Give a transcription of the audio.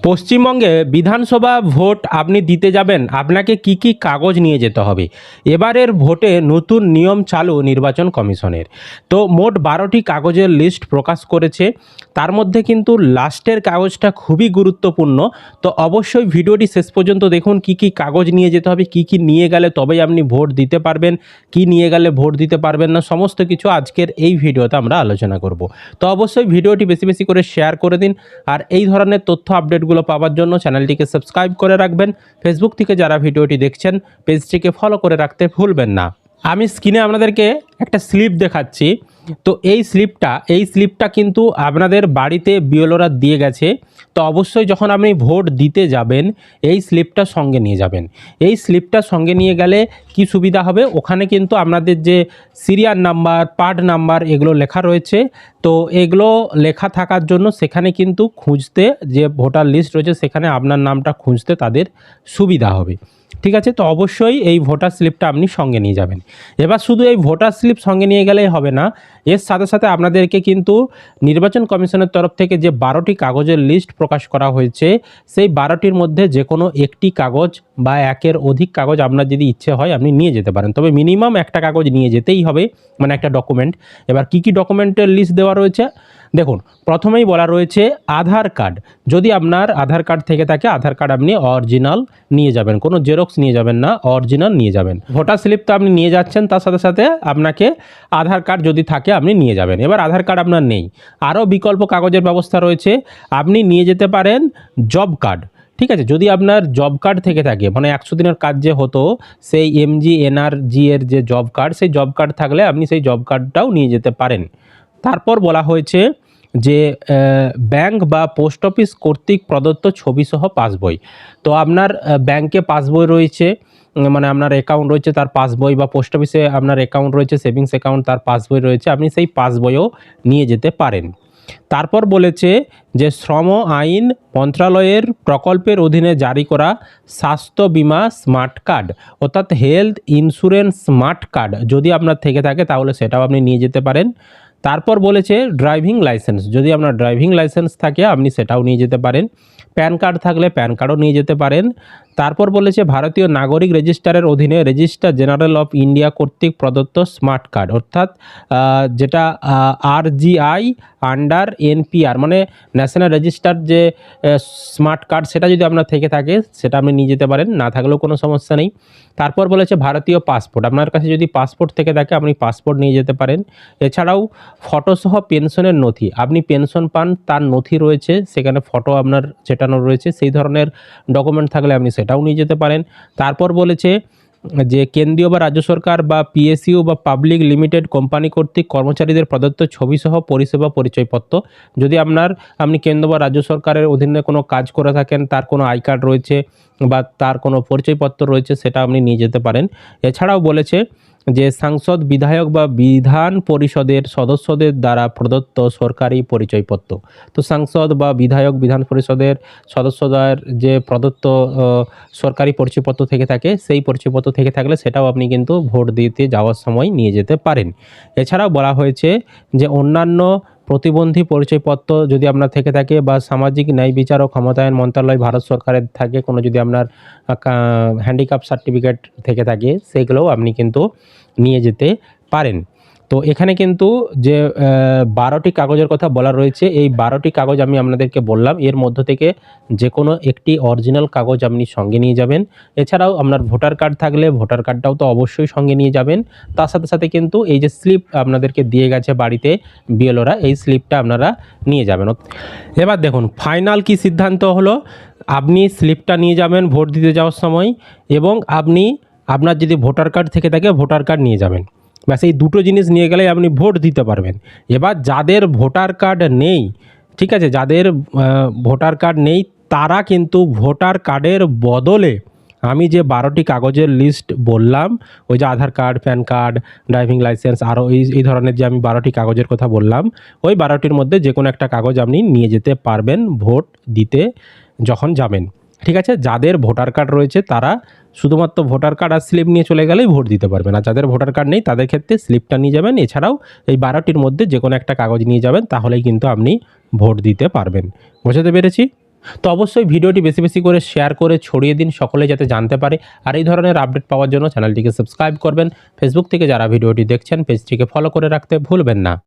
পশ্চিমবঙ্গে বিধানসভা ভোট আপনি দিতে যাবেন, আপনাকে কি কি কাগজ নিয়ে যেতে হবে? এবারের ভোটে নতুন নিয়ম চালু নির্বাচন কমিশনের। তো মোট 12টি কাগজের লিস্ট প্রকাশ করেছে। তার মধ্যে কিন্তু লাস্টের কাগজটা খুবই গুরুত্বপূর্ণ। তো অবশ্যই ভিডিওটি শেষ পর্যন্ত দেখুন, কি কি কাগজ নিয়ে যেতে হবে, কি কি নিয়ে গেলে তবেই আপনি ভোট দিতে পারবেন, কি নিয়ে গেলে ভোট দিতে পারবেন না, সমস্ত কিছু আজকের এই ভিডিওতে আমরা আলোচনা করব। তো অবশ্যই ভিডিওটি বেশি বেশি করে শেয়ার করে দিন। আর এই ধরনের তথ্য আপডেটগুলো পাওয়ার জন্য চ্যানেলটিকে সাবস্ক্রাইব করে রাখবেন। ফেসবুক থেকে যারা ভিডিওটি দেখছেন পেজটিকে ফলো করে রাখতে ভুলবেন না। আমি স্ক্রিনে আপনাদেরকে একটা স্লিপ দেখাচ্ছি। তো এই স্লিপটা কিন্তু আপনাদের বাড়িতে বিএলওরা দিয়ে গেছে। তো অবশ্যই যখন আপনি ভোট দিতে যাবেন এই স্লিপটা সঙ্গে নিয়ে যাবেন। এই স্লিপটা সঙ্গে নিয়ে গেলে কি সুবিধা হবে, ওখানে কিন্তু আপনাদের যে সিরিয়াল নাম্বার, পার্ট নাম্বার এগুলো লেখা রয়েছে। তো এগুলো লেখা থাকার জন্য সেখানে কিন্তু খুঁজতে, যে ভোটার লিস্ট রয়েছে সেখানে আপনার নামটা খুঁজতে তাদের সুবিধা হবে। ঠিক আছে, তো অবশ্যই এই ভোটার স্লিপটা আপনি সঙ্গে নিয়ে যাবেন। এবার শুধু এই ভোটার স্লিপ সঙ্গে নিয়ে গেলেই হবে না, এর সাথে সাথে আপনাদেরকে কিন্তু নির্বাচন কমিশনের তরফ থেকে যে 12টি কাগজের লিস্ট প্রকাশ করা হয়েছে, সেই 12টির মধ্যে যে কোনো একটি কাগজ বা একের অধিক কাগজ আপনার যদি ইচ্ছে হয় আপনি নিয়ে যেতে পারেন। তবে মিনিমাম একটা কাগজ নিয়ে যেতেই হবে, মানে একটা ডকুমেন্ট। এবার কি কি ডকুমেন্টের লিস্ট দেওয়া রয়েছে দেখুন। প্রথমেই বলা রয়েছে আধার কার্ড। যদি আপনার আধার কার্ড থেকে থাকে, আধার কার্ড আপনি অরিজিনাল নিয়ে যাবেন, কোনো জেরক্স নিয়ে যাবেন না, অরিজিনাল নিয়ে যাবেন। ভোটার স্লিপ তো আপনি নিয়ে যাচ্ছেন, তার সাথে সাথে আপনাকে আধার কার্ড যদি থাকে আপনি নিয়ে যাবেন। এবার আধার কার্ড আপনার নেই, আরও বিকল্প কাগজের ব্যবস্থা রয়েছে। আপনি নিয়ে যেতে পারেন জব কার্ড। ঠিক আছে, যদি আপনার জব কার্ড থেকে থাকে, মানে 100 দিনের কাজ যে হতো সেই MGNRG এর যে জব কার্ড, সেই জব কার্ড থাকলে আপনি সেই জব কার্ডটাও নিয়ে যেতে পারেন। তারপর বলা হয়েছে যে ব্যাংক বা পোস্ট অফিস কর্তৃক প্রদত্ত ছবিসহ পাসবই। তো আপনার ব্যাংকে পাসবই রয়েছে, মানে আপনার অ্যাকাউন্ট রয়েছে তার পাসবই, বা পোস্ট অফিসে আপনার অ্যাকাউন্ট রয়েছে, সেভিংস অ্যাকাউন্ট, তার পাসবই রয়েছে, আপনি সেই পাসবইও নিয়ে যেতে পারেন। তারপর বলেছে যে শ্রম আইন মন্ত্রণালয়ের প্রকল্পের অধীনে জারি করা স্বাস্থ্য বিমা স্মার্ট কার্ড, অর্থাৎ হেলথ ইন্স্যুরেন্স স্মার্ট কার্ড যদি আপনার থেকে থাকে তাহলে সেটাও আপনি নিয়ে যেতে পারেন। তারপর বলেছে ড্রাইভিং লাইসেন্স, যদি আপনার ড্রাইভিং লাইসেন্স থাকে আপনি সেটাও নিয়ে যেতে পারেন। প্যান কার্ড থাকলে প্যান কার্ডও নিয়ে যেতে পারেন। তারপর বলেছে ভারতীয় নাগরিক রেজিস্টারের অধীনে রেজিস্ট্রার জেনারেল অফ ইন্ডিয়া কর্তৃক প্রদত্ত স্মার্ট কার্ড, অর্থাৎ যেটা RGI আন্ডার NPR, মানে ন্যাশনাল রেজিস্টার যে স্মার্ট কার্ড, সেটা যদি আপনার থেকে থাকে সেটা আপনি নিয়ে যেতে পারেন, না থাকলেও কোনো সমস্যা নেই। তারপর বলেছে ভারতীয় পাসপোর্ট, আপনার কাছে যদি পাসপোর্ট থেকে থাকে আপনি পাসপোর্ট নিয়ে যেতে পারেন। এছাড়াও ফটোসহ পেনশনের নথি, আপনি পেনশন পান তার নথি রয়েছে, সেখানে ফটো আপনার চেটানো রয়েছে, সেই ধরনের ডকুমেন্ট থাকলে আপনি সেটাও নিয়ে যেতে পারেন। তারপর বলেছে যে কেন্দ্রীয় বা রাজ্য সরকার বা PSU বা পাবলিক লিমিটেড কোম্পানি কর্তৃক কর্মচারীদের প্রদত্ত ছবিসহ পরিষেবা পরিচয়পত্র, যদি আপনি কেন্দ্র বা রাজ্য সরকারের অধীনে কোনো কাজ করে থাকেন, তার কোনো আই কার্ড রয়েছে বা তার কোনো পরিচয়পত্র রয়েছে, সেটা আপনি নিয়ে যেতে পারেন। এছাড়াও বলেছে যে সাংসদ, বিধায়ক বা বিধান পরিষদের সদস্যদের দ্বারা প্রদত্ত সরকারি পরিচয়পত্র। তো সাংসদ বা বিধায়ক, বিধান পরিষদের সদস্যদের যে প্রদত্ত সরকারি পরিচয়পত্র থেকে থাকে, সেই পরিচয়পত্র থেকে থাকলে সেটাও আপনি কিন্তু ভোট দিতে যাওয়ার সময় নিয়ে যেতে পারেন। এছাড়াও বলা হয়েছে যে অন্যান্য প্রতিবন্ধী পরিচয়পত্র যদি আপনার থেকে থাকে, বা সামাজিক ন্যায় বিচার ও ক্ষমতায়ন মন্ত্রণালয় ভারত সরকারের থাকে কোনো, যদি আপনার হ্যান্ডিক্যাপ সার্টিফিকেট থেকে থাকে, সেগুলোও আপনি কিন্তু নিয়ে যেতে পারেন। তো এখানে কিন্তু যে 12টি কাগজের কথা বলা রয়েছে, এই 12টি কাগজ আমি আপনাদেরকে বললাম, এর মধ্য থেকে যে কোনো একটি অরিজিনাল কাগজ আপনি সঙ্গে নিয়ে যাবেন। এছাড়াও আপনার ভোটার কার্ড থাকলে ভোটার কার্ডটাও তো অবশ্যই সঙ্গে নিয়ে যাবেন। তার সাথে সাথে কিন্তু এই যে স্লিপ আপনাদেরকে দিয়ে গেছে বাড়িতে বিএলওরা, এই স্লিপটা আপনারা নিয়ে যাবেন। এবার দেখুন ফাইনাল কি সিদ্ধান্ত হলো। আপনি স্লিপটা নিয়ে যাবেন ভোট দিতে যাওয়ার সময়, এবং আপনার যদি ভোটার কার্ড থেকে থাকে ভোটার কার্ড নিয়ে যাবেন। ব্যাস এই দুটো জিনিস নিয়ে গেলেই আপনি ভোট দিতে পারবেন। এবার যাদের ভোটার কার্ড নেই, ঠিক আছে, যাদের ভোটার কার্ড নেই তারা কিন্তু ভোটার কার্ডের বদলে আমি যে 12টি কাগজের লিস্ট বললাম, ওই যে Aadhaar card, PAN card, driving licence, আরও এই ধরনের যে আমি 12টি কাগজের কথা বললাম, ওই 12টির মধ্যে যে কোনো একটা কাগজ আপনি নিয়ে যেতে পারবেন ভোট দিতে যখন যাবেন। ঠিক আছে, যাদের ভোটার কার্ড রয়েছে তারা শুধুমাত্র ভোটার কার্ড আর স্লিপ নিয়ে চলে গেলেই ভোট দিতে পারবেন, আর যাদের ভোটার কার্ড নেই তাদের ক্ষেত্রে স্লিপটা নিয়ে যাবেন। এছাড়াও এই 12টির মধ্যে যে কোনো একটা কাগজ নিয়ে যাবেন, তাহলেই কিন্তু আপনি ভোট দিতে পারবেন। বুঝতে পেরেছি? তো অবশ্যই ভিডিওটি বেশি বেশি করে শেয়ার করে ছড়িয়ে দিন, সকলে যাতে জানতে পারে। আর এই ধরনের আপডেট পাওয়ার জন্য চ্যানেলটিকে সাবস্ক্রাইব করবেন। ফেসবুক থেকে যারা ভিডিওটি দেখছেন পেজটিকে ফলো করে রাখতে ভুলবেন না।